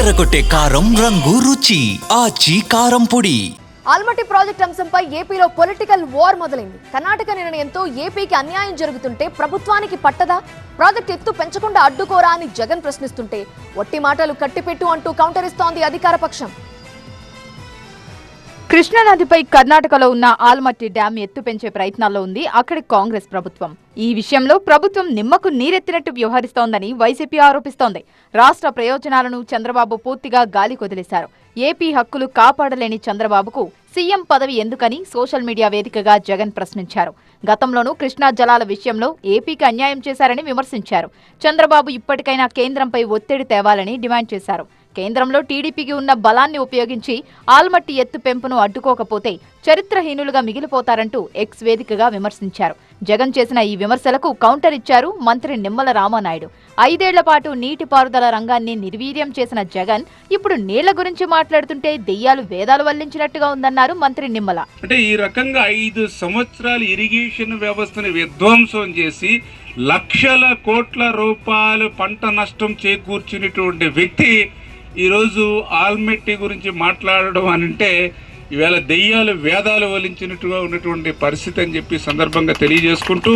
అదరగొట్టే కారం రంగు రుచి ఆచి కారం పొడి. ఆల్మట్టి ప్రాజెక్ట్ అంశంపై ఏపీలో పొలిటికల్ వార్ మొదలైంది. కర్ణాటక నిర్ణయంతో ఏపీకి అన్యాయం జరుగుతుంటే ప్రభుత్వానికి పట్టదా? ప్రాజెక్ట్ ఎత్తు పెంచకుండా అడ్డుకోరా అని జగన్ ప్రశ్నిస్తుంటే ఒట్టి మాటలు కట్టిపెట్టు అంటూ కౌంటర్ ఇస్తోంది అధికార పక్షం. కృష్ణానదిపై కర్ణాటకలో ఉన్న ఆల్మట్టి డ్యాం ఎత్తు పెంచే ప్రయత్నాల్లో ఉంది అక్కడి కాంగ్రెస్ ప్రభుత్వం. ఈ విషయంలో ప్రభుత్వం నిమ్మకు నీరెత్తినట్టు వ్యవహరిస్తోందని వైసీపీ ఆరోపిస్తోంది. రాష్ట్ర ప్రయోజనాలను చంద్రబాబు పూర్తిగా గాలి కొదిలేశారు. ఏపీ హక్కులు కాపాడలేని చంద్రబాబుకు సీఎం పదవి ఎందుకని సోషల్ మీడియా వేదికగా జగన్ ప్రశ్నించారు. గతంలోనూ కృష్ణా జలాల విషయంలో ఏపీకి అన్యాయం చేశారని విమర్శించారు. చంద్రబాబు ఇప్పటికైనా కేంద్రంపై ఒత్తిడి తేవాలని డిమాండ్ చేశారు. కేంద్రంలో టీడీపీకి ఉన్న బలాన్ని ఉపయోగించి ఆల్మట్టి ఎత్తు పెంపును అడ్డుకోకపోతే చరిత్రహీనులుగా మిగిలిపోతారంటూ ఎక్స్ వేదికగా విమర్శించారు. జగన్ చేసిన ఈ విమర్శలకు కౌంటర్ ఇచ్చారు మంత్రి నిమ్మల రామానాయుడు. 5 ఏళ్ల పాటు నీటిపారుదల రంగాన్ని నిర్వీర్యం చేసిన జగన్ ఇప్పుడు నీళ్ల గురించి మాట్లాడుతుంటే దెయ్యాలు వేదాలు వల్లించినట్టుగా ఉందన్నారు మంత్రి నిమ్మల. అంటే ఈ రకంగా 5 సంవత్సరాలు ఇరిగేషన్ వ్యవస్థను విధ్వంసం చేసి లక్షల కోట్ల రూపాయలు పంట నష్టం చేకూర్చినటువంటి వ్యక్తి ఈరోజు ఆల్మట్టి గురించి మాట్లాడడం అంటే ఈవేళ దెయ్యాలు వేదాలు వలించినట్టుగా ఉన్నటువంటి పరిస్థితి అని చెప్పి సందర్భంగా తెలియజేసుకుంటూ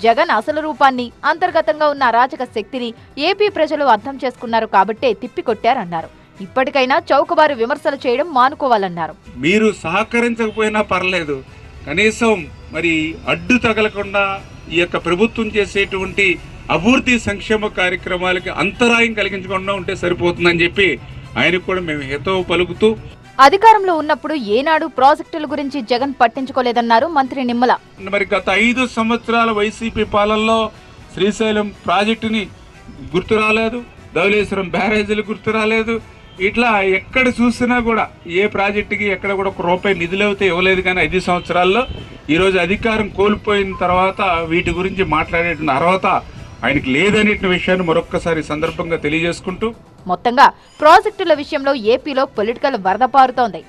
జగన్ అసలు రూపాన్ని, అంతర్గతంగా ఉన్న అరాచక శక్తిని ఏపీ ప్రజలు అర్థం చేసుకున్నారు కాబట్టే తిప్పికొట్టారన్నారు. ఇప్పటికైనా చౌకబారు విమర్శలు చేయడం మానుకోవాలన్నారు. మీరు సహకరించకపోయినా పర్లేదు, కనీసం మరి అడ్డు తగలకుండా ఈ యొక్క ప్రభుత్వం చేసేటువంటి అభివృద్ధి సంక్షేమ కార్యక్రమాలకి అంతరాయం కలిగించకుండా ఉంటే సరిపోతుందని చెప్పి ఆయనకు కూడా మేము హితవు పలుకుతూ, అధికారంలో ఉన్నప్పుడు ఏనాడు ప్రాజెక్టుల గురించి జగన్ పట్టించుకోలేదన్నారు మంత్రి నిమ్మల. మరి గత 5 సంవత్సరాల వైసీపీ పాలనలో శ్రీశైలం ప్రాజెక్టుని గుర్తు రాలేదు, ధవళేశ్వరం బ్యారేజీలు గుర్తు రాలేదు. ఇట్లా ఎక్కడ చూసినా కూడా ఏ ప్రాజెక్టుకి ఎక్కడ కూడా 1 రూపాయి నిధులు అయితే ఇవ్వలేదు. కానీ 5 సంవత్సరాల్లో ఈరోజు అధికారం కోల్పోయిన తర్వాత వీటి గురించి మాట్లాడేటువంటి అర్హత ఆయనకి లేదనే విషయాన్ని మరొక్కసారి సందర్భంగా తెలియజేసుకుంటూ మొత్తంగా ప్రాజెక్టుల విషయంలో ఏపీలో పొలిటికల్ వరద పారుతోంది.